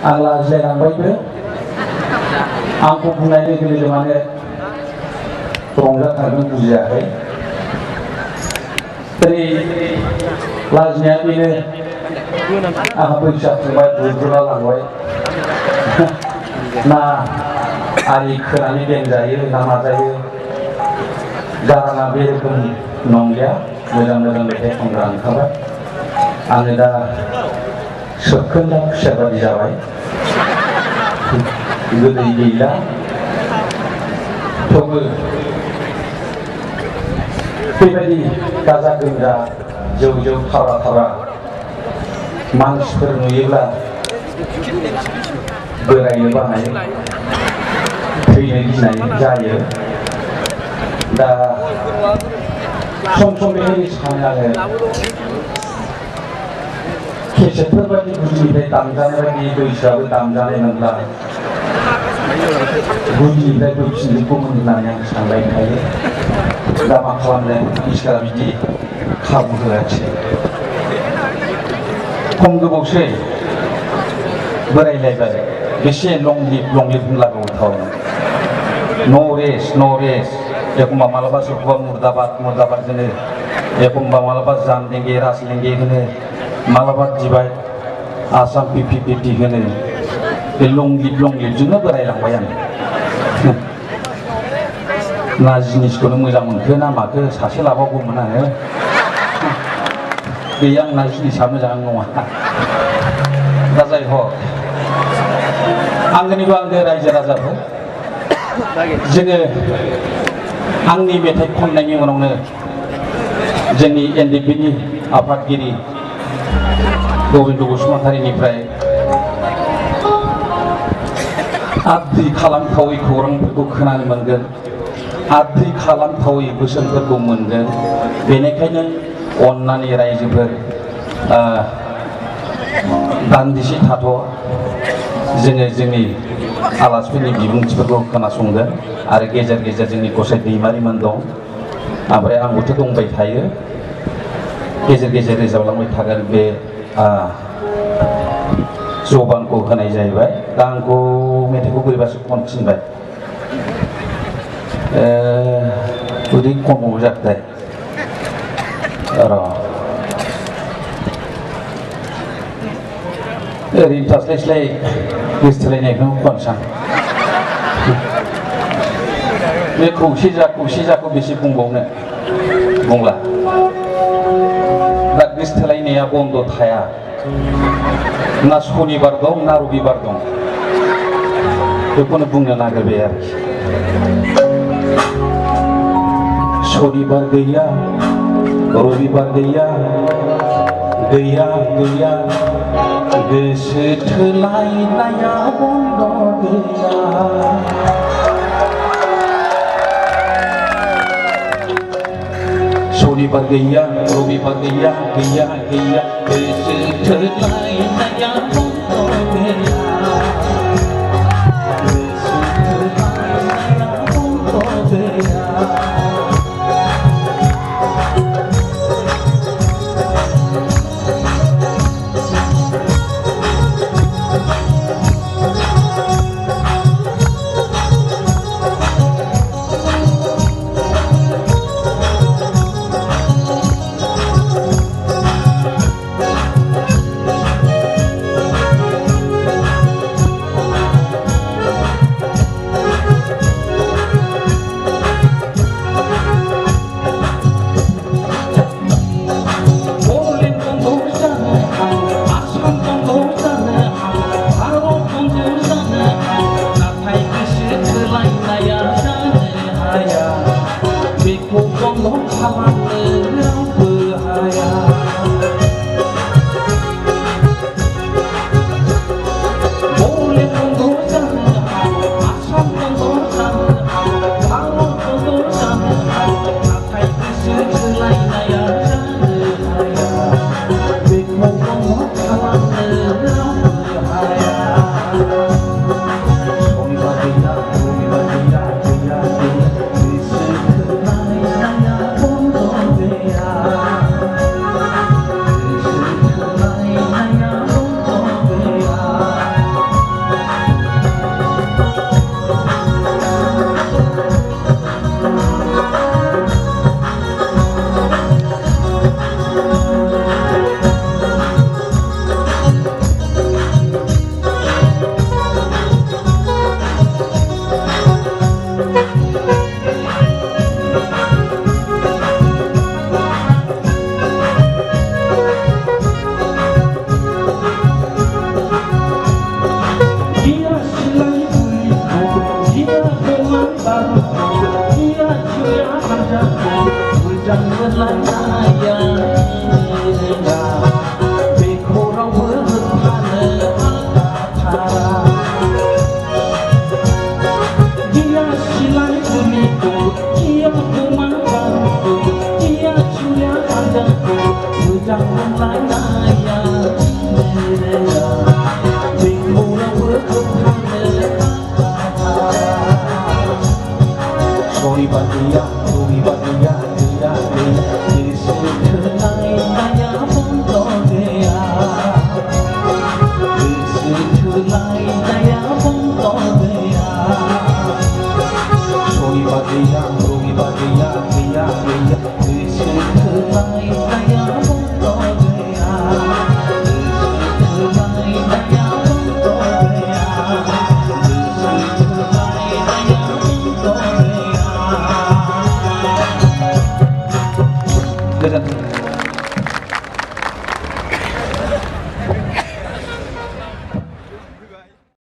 आं लाजिलायलांबायबो आंखौ बुंनाय लोगो लोगो माने रंजाथारगोन बुजियाखै दिनै लाजिनाया बेनो आंहा बैसोआ फंबाय बुद्रुना लांबाय ना आलि खोनानै बेंजायो ना माजायो गाराङा बे रोखोमनि नंलिया मोजां मोजां मेथाइ खनग्रा ओंखारबाय आङो दा सोबखोन्दा खुसिया बादि जाबाय गोदै गैला थेवबो बेबायदि गाजा गोमजा जौ जौ थारा थारा मानसिफोर नुयोब्ला बोरायनो बानाय थैनो गिनाय जायो दा सम सम बेबायदि सानो आङो केसेटफोर बायदि गुदिनिफ्राय दामजानाय बायदि बैसोआबो दामजानाय मोनब्ला गुदिनिफ्राय फैफिनजोबगौमोन होननानै आं सानबाय थायो दा मा खालामनो इसोरा बिदि खाबु होआखिसै खम गोबावसै बोरायलायबाय बेसे लं लिभ होनलागौ थावनो नो रेस्ट एखमबा मालाबा सोरखौबा मुर्दाबाद होनो एखमबा मालाबा जानलेंगे राजलेंगे होनो मालाबा दिबाय आसाम 50-50 होनो बे लं लिभजोंनो बोरायलांबाय आं ना जिनिसखौनो मोजां मोनखो ना माखो सासे लाबावगौमोन आङो गैया आंना जिनिसा मोजां नङा दा जाय हक आंनिबो आंगो रायजो राजाफोर जोङो आंनि मेथाइ खननायनि उनावनो जोंनि एनडिपिनि आफादगिरि गबिन्द बसुमतारीनिफ्राय आद्रि खालामथावै खौरांफोरखौ खोनानो मोनगोन आद्रि खालामथावै बोसोनफोरखौ मोनगोन बेनिखायनो अन्नानै रायजोफोर दान्दिसे थाथ' जोङो जोंनि आलासिफोरनि बिबुंथिफोरखौ खोनासंगोन आरो गेजेर गेजेर जोंनि गसाइ दैमारिमोन दं ओमफ्राय आंबोथ' दंबाय थायो गेजेर गेजेर रोजाबलांबाय थागोन बे जबानखौ होनाय जाहैबाय दा आंखौ मेथाइखौ बोरैबासो खनफिनबाय उदै खमाव जाखोथाय र' ओरैनो थास्लायस्लाय गोसोथोलायनायखौ खनसां बे खौसे जाखौ बेसे बुंबावनो बुंला दा गोसोथोलायनाया बन्द थाया ना सनिबार दं ना रबिबार दं बेखौनो बुंनो नागिरबाय आरोखि सनिबार गैया रबिबार गैया गोसो थोलायनाया बन्द गैया सनिबार गैया रबिबार गैया गोसो थोलायनाया